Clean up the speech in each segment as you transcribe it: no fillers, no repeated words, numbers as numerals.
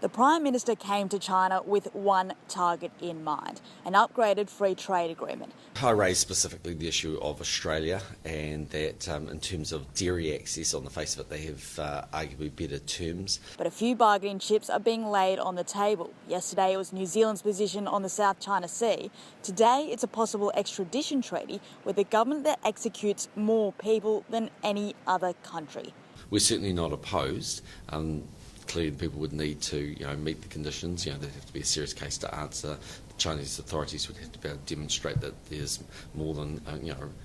The Prime Minister came to China with one target in mind, an upgraded free trade agreement. I raised specifically the issue of Australia and that in terms of dairy access, on the face of it, they have arguably better terms. But a few bargaining chips are being laid on the table. Yesterday it was New Zealand's position on the South China Sea. Today it's a possible extradition treaty with a government that executes more people than any other country. We're certainly not opposed. Clearly, the people would need to, meet the conditions. There'd have to be a serious case to answer. The Chinese authorities would have to be able to demonstrate that there's more than,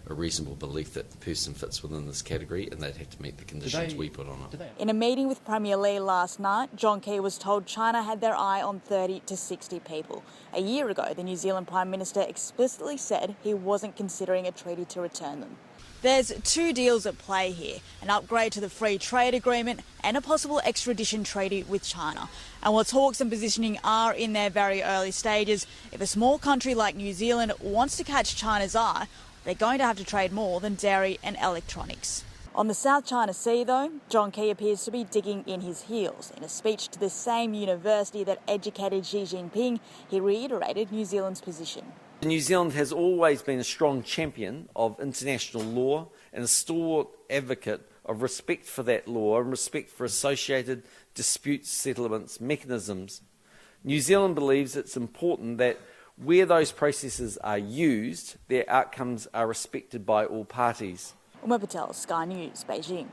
a reasonable belief that the person fits within this category, and they'd have to meet the conditions we put on it. In a meeting with Premier Lee last night, John Key was told China had their eye on 30 to 60 people. A year ago, the New Zealand Prime Minister explicitly said he wasn't considering a treaty to return them. There's two deals at play here, an upgrade to the free trade agreement and a possible extradition treaty with China. And while talks and positioning are in their very early stages, if a small country like New Zealand wants to catch China's eye, they're going to have to trade more than dairy and electronics. On the South China Sea, though, John Key appears to be digging in his heels. In a speech to the same university that educated Xi Jinping, he reiterated New Zealand's position. New Zealand has always been a strong champion of international law and a stalwart advocate of respect for that law and respect for associated dispute settlements mechanisms. New Zealand believes it's important that where those processes are used, their outcomes are respected by all parties. Patel, Sky News, Beijing.